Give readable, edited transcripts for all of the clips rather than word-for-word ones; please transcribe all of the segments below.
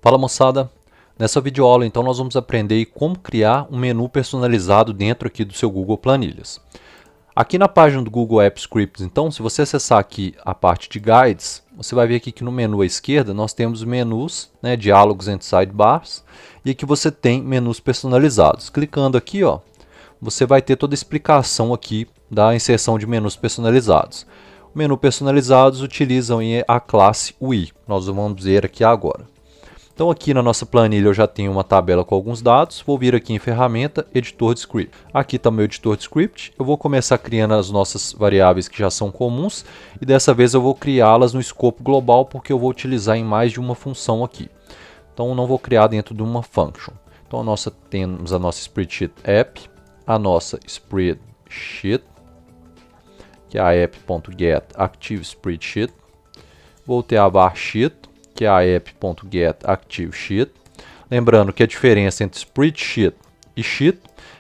Fala moçada, nessa videoaula então nós vamos aprender como criar um menu personalizado dentro aqui do seu Google Planilhas. Aqui na página do Google Apps Scripts, então, se você acessar aqui a parte de Guides, você vai ver aqui que no menu à esquerda nós temos menus, diálogos entre sidebars, e aqui você tem menus personalizados. Clicando aqui, ó, você vai ter toda a explicação aqui da inserção de menus personalizados. O menu personalizados utilizam a classe UI, nós vamos ver aqui agora. Então aqui na nossa planilha eu já tenho uma tabela com alguns dados, vou vir aqui em ferramenta, editor de script. Aqui está meu editor de script, eu vou começar criando as nossas variáveis que já são comuns e dessa vez eu vou criá-las no escopo global porque eu vou utilizar em mais de uma função aqui. Então eu não vou criar dentro de uma function. Então temos a nossa spreadsheet app, a nossa spreadsheet, que é a app.get active spreadsheet, vou ter a var sheet, que é a app.getActiveSheet. Lembrando que a diferença entre spreadsheet e sheet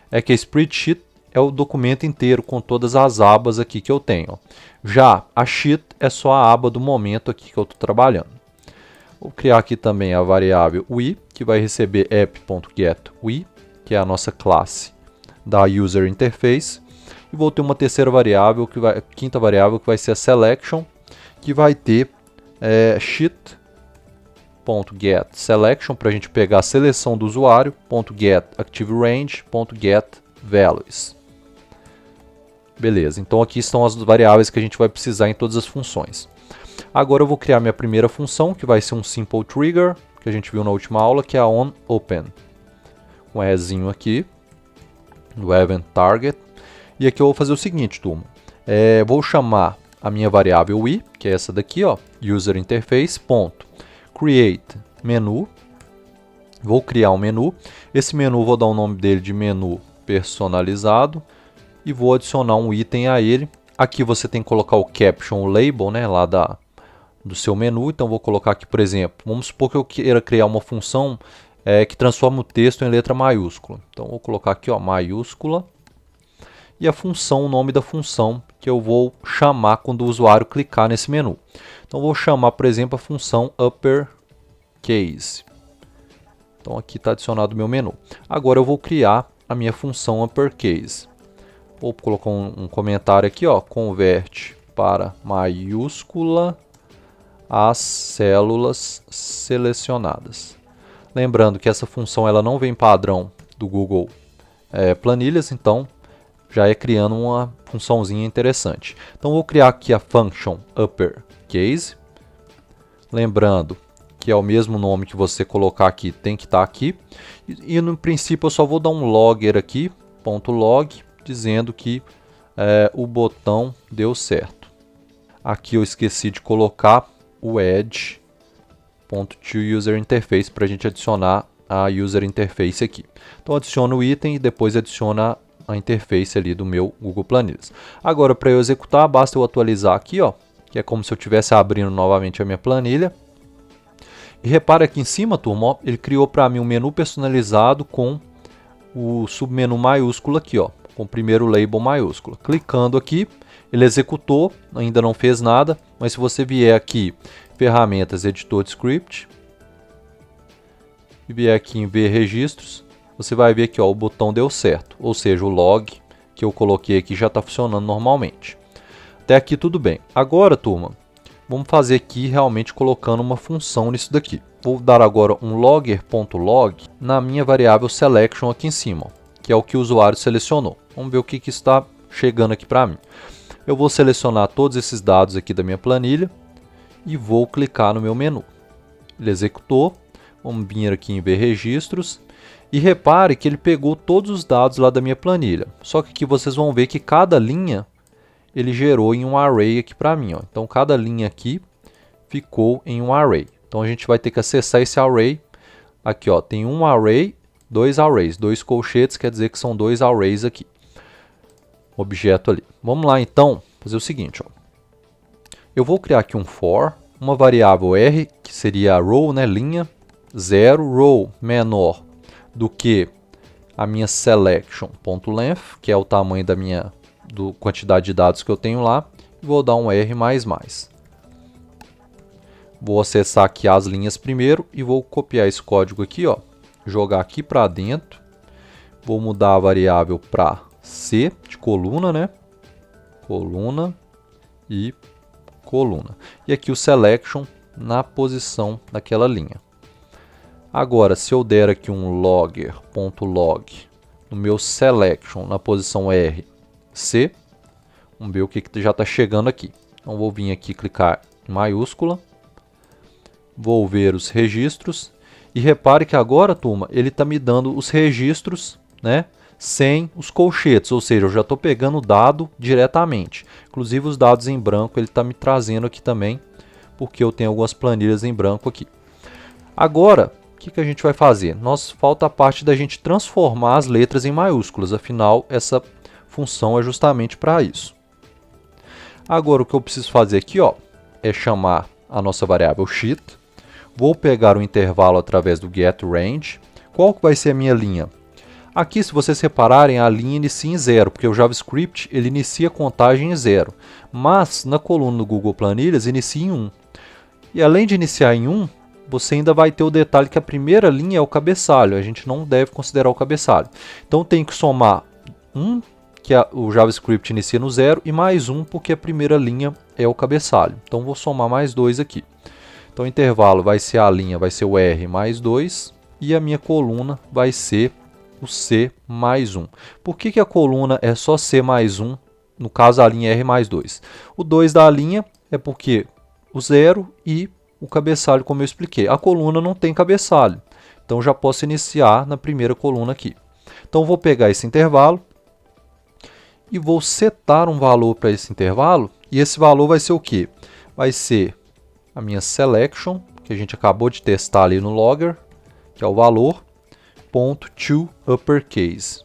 é que a spreadsheet é o documento inteiro com todas as abas aqui que eu tenho. Já a sheet é só a aba do momento aqui que eu estou trabalhando. Vou criar aqui também a variável UI, que vai receber app.getUI, que é a nossa classe da User Interface. E vou ter uma terceira variável, quinta variável, que vai ser a Selection, que vai ter sheet.get selection para a gente pegar a seleção do usuário, .get active range, .get values. Beleza, então aqui estão as variáveis que a gente vai precisar em todas as funções. Agora eu vou criar minha primeira função, que vai ser um simple trigger, que a gente viu na última aula, que é a onOpen. Um Ezinho aqui, do event target. E aqui eu vou fazer o seguinte, turma. Vou chamar a minha variável UI, que é essa daqui, ó, user interface, create menu, vou criar um menu, esse menu vou dar o nome dele de menu personalizado e vou adicionar um item a ele. Aqui você tem que colocar o caption, o label, lá do seu menu, então vou colocar aqui, por exemplo, vamos supor que eu queira criar uma função que transforma o texto em letra maiúscula, então vou colocar aqui, ó, maiúscula, e a função, o nome da função que eu vou chamar quando o usuário clicar nesse menu. Então vou chamar, por exemplo, a função uppercase. Então aqui está adicionado o meu menu. Agora eu vou criar a minha função uppercase. Vou colocar um comentário aqui, ó, converte para maiúscula as células selecionadas. Lembrando que essa função ela não vem padrão do Google Planilhas, então já é criando uma funçãozinha interessante. Então vou criar aqui a function uppercase. Lembrando que é o mesmo nome que você colocar aqui, tem que estar aqui. E no princípio eu só vou dar um logger aqui, .log, dizendo que o botão deu certo. Aqui eu esqueci de colocar o add.toUserInterface para a gente adicionar a user interface aqui. Então adiciono o item e depois adiciona a interface ali do meu Google Planilhas. Agora, para eu executar, basta eu atualizar aqui, ó, que é como se eu estivesse abrindo novamente a minha planilha. E repara aqui em cima, turma, ó, ele criou para mim um menu personalizado com o submenu maiúsculo aqui, ó, com o primeiro label maiúsculo. Clicando aqui, ele executou, ainda não fez nada, mas se você vier aqui, ferramentas, editor de script, e vier aqui em ver registros, você vai ver que, ó, o botão deu certo, ou seja, o log que eu coloquei aqui já está funcionando normalmente. Até aqui tudo bem. Agora, turma, vamos fazer aqui realmente colocando uma função nisso daqui. Vou dar agora um logger.log na minha variável selection aqui em cima, ó, que é o que o usuário selecionou. Vamos ver o que está chegando aqui para mim. Eu vou selecionar todos esses dados aqui da minha planilha e vou clicar no meu menu. Ele executou. Vamos vir aqui em ver registros. E repare que ele pegou todos os dados lá da minha planilha. Só que aqui vocês vão ver que cada linha ele gerou em um array aqui para mim, ó. Então cada linha aqui ficou em um array. Então a gente vai ter que acessar esse array. Aqui, ó, tem um array, dois arrays, dois colchetes, quer dizer que são dois arrays aqui. Objeto ali. Vamos lá então fazer o seguinte, ó. Eu vou criar aqui um for, uma variável r, que seria a row, linha, 0, row menor do que a minha selection.length, que é o tamanho da minha quantidade de dados que eu tenho lá, e vou dar um R++. Vou acessar aqui as linhas primeiro e vou copiar esse código aqui, ó, jogar aqui para dentro. Vou mudar a variável para C de coluna, né? Coluna e coluna. E aqui o selection na posição daquela linha. Agora, se eu der aqui um logger.log no meu selection na posição R, C, vamos ver o que já está chegando aqui. Então, vou vir aqui clicar em maiúscula, vou ver os registros e repare que agora, turma, ele está me dando os registros, né, sem os colchetes, ou seja, eu já estou pegando o dado diretamente. Inclusive os dados em branco ele está me trazendo aqui também, porque eu tenho algumas planilhas em branco aqui. Agora, o que a gente vai fazer? Falta a parte da gente transformar as letras em maiúsculas, afinal essa função é justamente para isso. Agora o que eu preciso fazer aqui, ó, é chamar a nossa variável sheet. Vou pegar o intervalo através do getRange. Qual que vai ser a minha linha? Aqui, se vocês repararem, a linha inicia em 0, porque o JavaScript ele inicia a contagem em 0. Mas na coluna do Google Planilhas inicia em 1. E além de iniciar em 1, você ainda vai ter o detalhe que a primeira linha é o cabeçalho. A gente não deve considerar o cabeçalho. Então tem que somar 1, que o JavaScript inicia no 0, e mais 1, porque a primeira linha é o cabeçalho. Então vou somar mais 2 aqui. Então o intervalo vai ser a linha, vai ser o R mais 2, e a minha coluna vai ser o C mais 1. Por que a coluna é só C mais 1? No caso, a linha R mais 2. O 2 da linha é porque o 0 e o cabeçalho, como eu expliquei. A coluna não tem cabeçalho, então já posso iniciar na primeira coluna aqui. Então vou pegar esse intervalo e vou setar um valor para esse intervalo, e esse valor vai ser o quê? Vai ser a minha selection, que a gente acabou de testar ali no logger, que é o valor, .toUpperCase.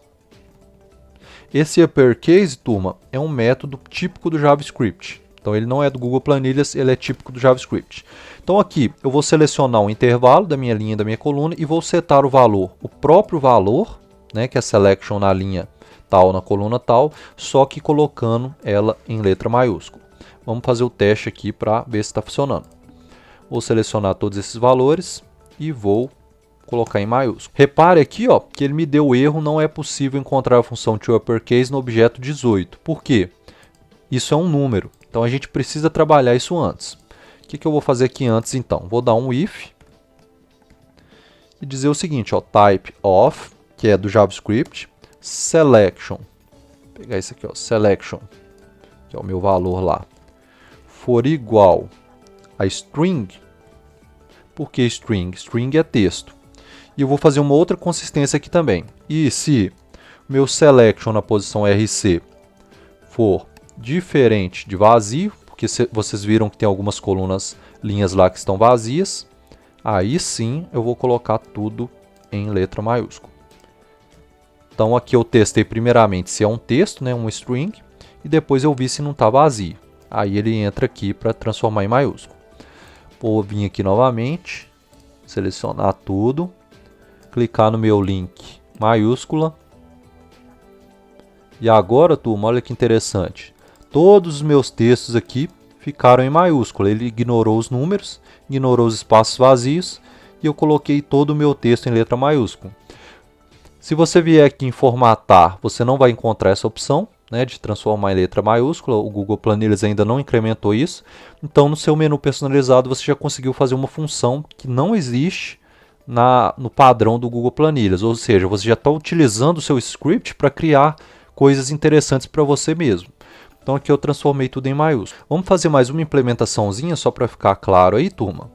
Esse uppercase, turma, é um método típico do JavaScript. Então ele não é do Google Planilhas, ele é típico do JavaScript. Então aqui eu vou selecionar um intervalo da minha linha e da minha coluna e vou setar o valor, o próprio valor, né, que é a selection na linha tal, na coluna tal, só que colocando ela em letra maiúscula. Vamos fazer o teste aqui para ver se está funcionando. Vou selecionar todos esses valores e vou colocar em maiúsculo. Repare aqui, ó, que ele me deu o erro, não é possível encontrar a função toUpperCase no objeto 18. Por quê? Isso é um número, então a gente precisa trabalhar isso antes. O que eu vou fazer aqui antes, então? Vou dar um if e dizer o seguinte, ó, type of, que é do JavaScript, selection, vou pegar isso aqui, ó, selection, que é o meu valor lá, for igual a string. Por que string? String é texto. E eu vou fazer uma outra consistência aqui também. E se meu selection na posição RC for diferente de vazio, porque vocês viram que tem algumas colunas, linhas lá que estão vazias, aí sim eu vou colocar tudo em letra maiúscula. Então aqui eu testei primeiramente se é um texto, né, um string, e depois eu vi se não está vazio. Aí ele entra aqui para transformar em maiúsculo. Vou vir aqui novamente, selecionar tudo, clicar no meu link maiúscula. E agora, turma, olha que interessante. Todos os meus textos aqui ficaram em maiúscula. Ele ignorou os números, ignorou os espaços vazios e eu coloquei todo o meu texto em letra maiúscula. Se você vier aqui em formatar, você não vai encontrar essa opção, né, de transformar em letra maiúscula. O Google Planilhas ainda não incrementou isso. Então, no seu menu personalizado, você já conseguiu fazer uma função que não existe no padrão do Google Planilhas. Ou seja, você já está utilizando o seu script para criar coisas interessantes para você mesmo. Então, aqui eu transformei tudo em maiúsculo. Vamos fazer mais uma implementaçãozinha, só para ficar claro aí, turma.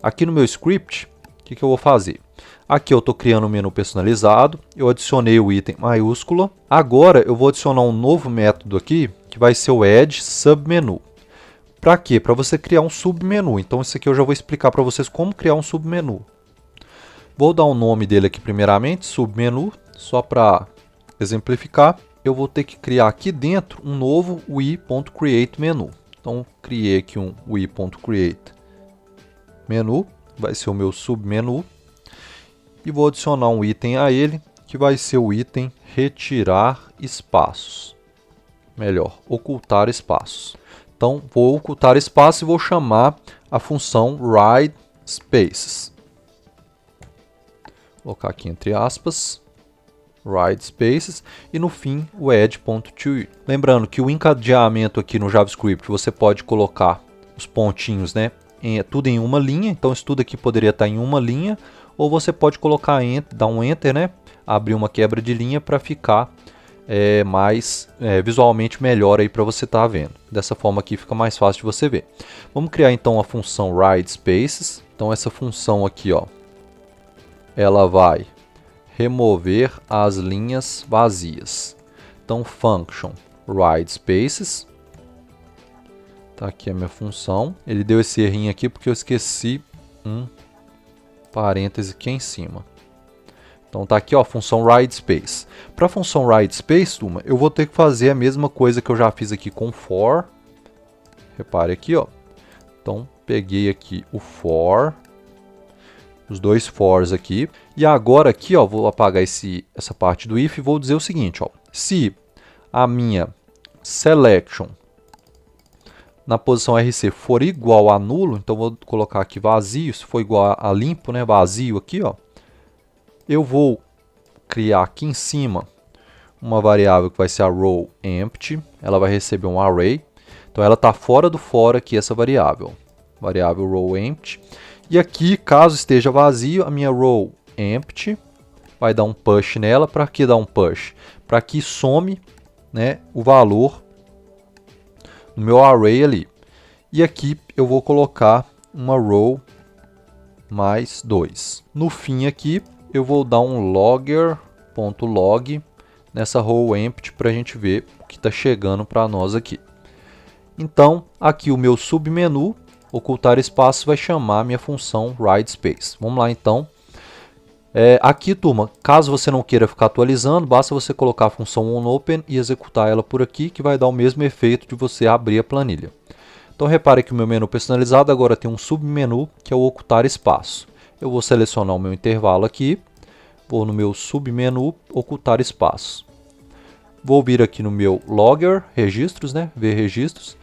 Aqui no meu script, o que eu vou fazer? Aqui eu estou criando um menu personalizado, eu adicionei o item maiúscula. Agora eu vou adicionar um novo método aqui, que vai ser o add submenu. Para quê? Para você criar um submenu. Então isso aqui eu já vou explicar para vocês como criar um submenu. Vou dar o nome dele aqui primeiramente, submenu, só para exemplificar. Eu vou ter que criar aqui dentro um novo UI.createMenu. Então criei aqui um UI.createMenu, vai ser o meu submenu. E vou adicionar um item a ele, que vai ser o item retirar espaços. Melhor, ocultar espaços. Então, vou ocultar espaço e vou chamar a função write spaces. Vou colocar aqui entre aspas, write spaces, e no fim o add.to. Lembrando que o encadeamento aqui no JavaScript você pode colocar os pontinhos, né, tudo em uma linha, então isso tudo aqui poderia estar em uma linha, ou você pode colocar dar um enter, né, abrir uma quebra de linha para ficar visualmente melhor aí para você estar vendo. Dessa forma aqui fica mais fácil de você ver. Vamos criar então a função write spaces. Então essa função aqui, ó, ela vai remover as linhas vazias. Então function write spaces. Tá aqui a minha função. Ele deu esse errinho aqui porque eu esqueci um parêntese aqui em cima. Então tá aqui, ó, a função write space. Para a função write space, turma, eu vou ter que fazer a mesma coisa que eu já fiz aqui com for. Repare aqui, ó. Então peguei aqui o for, os dois fors aqui, e agora aqui, ó, vou apagar essa parte do if e vou dizer o seguinte, ó, se a minha selection na posição RC for igual a nulo, então vou colocar aqui vazio, se for igual a limpo, né, vazio aqui, ó, eu vou criar aqui em cima uma variável que vai ser a row empty, ela vai receber um array, então ela está fora do for aqui essa variável row empty, e aqui caso esteja vazio, a minha row empty vai dar um push nela. Para que dar um push? Para que some, né, o valor no meu array ali, e aqui eu vou colocar uma row mais 2. No fim aqui eu vou dar um logger.log nessa row empty para a gente ver o que está chegando para nós aqui. Então, aqui o meu submenu, ocultar espaço, vai chamar a minha função write space. Vamos lá então. Aqui, turma, caso você não queira ficar atualizando, basta você colocar a função onOpen e executar ela por aqui, que vai dar o mesmo efeito de você abrir a planilha. Então, repare que o meu menu personalizado agora tem um submenu, que é o ocultar espaço. Eu vou selecionar o meu intervalo aqui, vou no meu submenu, ocultar espaço. Vou vir aqui no meu logger, registros, né? Ver registros.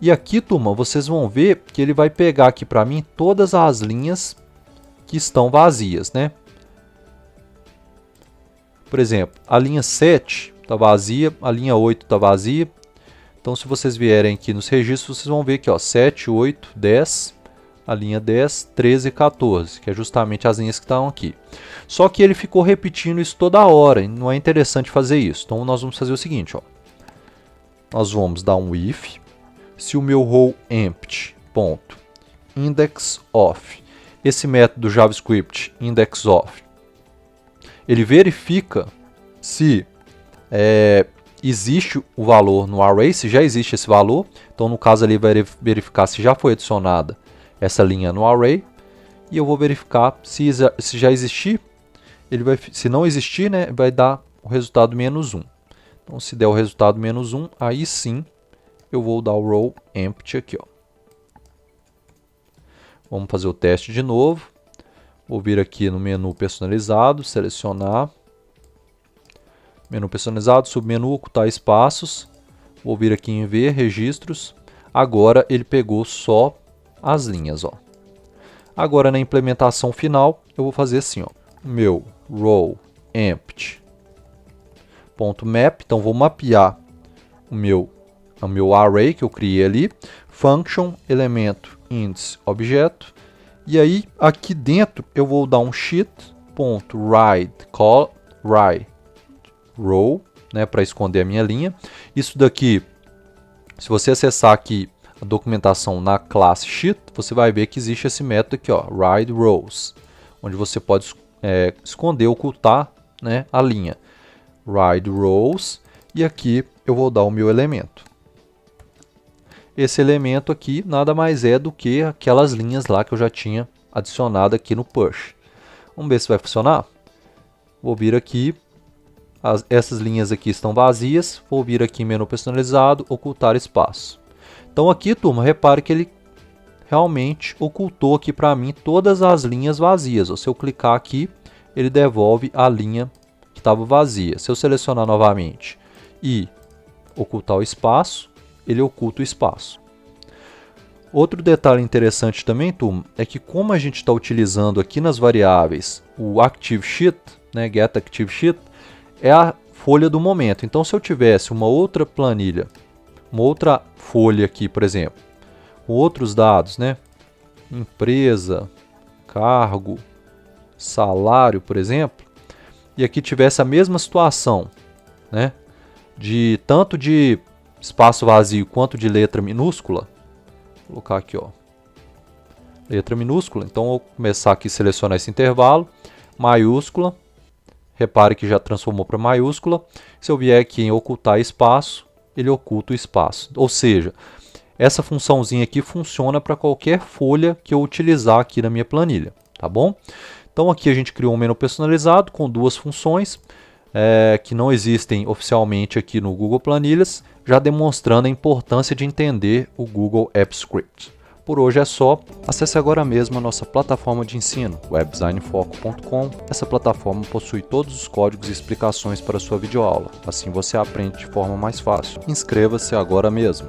E aqui, turma, vocês vão ver que ele vai pegar aqui para mim todas as linhas que estão vazias, né? Por exemplo, a linha 7 está vazia, a linha 8 está vazia. Então, se vocês vierem aqui nos registros, vocês vão ver que, ó, 7, 8, 10... a linha 10, 13 e 14, que é justamente as linhas que estão aqui. Só que ele ficou repetindo isso toda hora, e não é interessante fazer isso. Então nós vamos fazer o seguinte, ó. Nós vamos dar um if, se o meu row empty, ponto, index of, esse método JavaScript index of, ele verifica se existe o valor no array, se já existe esse valor. Então no caso ali vai verificar se já foi adicionada essa linha no array, e eu vou verificar se já existir. Se não existir, né, vai dar o resultado -1. Então se der o resultado -1, aí sim eu vou dar o row empty aqui, ó. Vamos fazer o teste de novo. Vou vir aqui no menu personalizado, selecionar menu personalizado, submenu, ocultar espaços. Vou vir aqui em ver registros. Agora ele pegou só as linhas, ó. Agora na implementação final eu vou fazer assim, ó, meu row empty .map, então vou mapear o meu array que eu criei ali, function elemento index objeto, e aí aqui dentro eu vou dar um sheet.write row, né, para esconder a minha linha. Isso daqui, se você acessar aqui a documentação na classe sheet, você vai ver que existe esse método aqui, ó, write rows, onde você pode esconder, ocultar, né, a linha. Write rows, e aqui eu vou dar o meu elemento. Esse elemento aqui nada mais é do que aquelas linhas lá que eu já tinha adicionado aqui no push. Vamos ver se vai funcionar? Vou vir aqui, essas linhas aqui estão vazias, vou vir aqui em menu personalizado, ocultar espaço. Então aqui, turma, repare que ele realmente ocultou aqui para mim todas as linhas vazias. Se eu clicar aqui, ele devolve a linha que estava vazia. Se eu selecionar novamente e ocultar o espaço, ele oculta o espaço. Outro detalhe interessante também, turma, é que como a gente está utilizando aqui nas variáveis o ActiveSheet, né, getActiveSheet, é a folha do momento. Então, se eu tivesse uma outra planilha, uma outra folha aqui, por exemplo, com outros dados, né, empresa, cargo, salário, por exemplo, e aqui tivesse a mesma situação, né, de tanto de espaço vazio quanto de letra minúscula, vou colocar aqui, ó, letra minúscula. Então, eu vou começar aqui a selecionar esse intervalo, maiúscula, repare que já transformou para maiúscula. Se eu vier aqui em ocultar espaço, ele oculta o espaço. Ou seja, essa funçãozinha aqui funciona para qualquer folha que eu utilizar aqui na minha planilha, tá bom? Então, aqui a gente criou um menu personalizado com duas funções que não existem oficialmente aqui no Google Planilhas, já demonstrando a importância de entender o Google Apps Script. Por hoje é só. Acesse agora mesmo a nossa plataforma de ensino, webdesignfoco.com. Essa plataforma possui todos os códigos e explicações para a sua videoaula. Assim você aprende de forma mais fácil. Inscreva-se agora mesmo.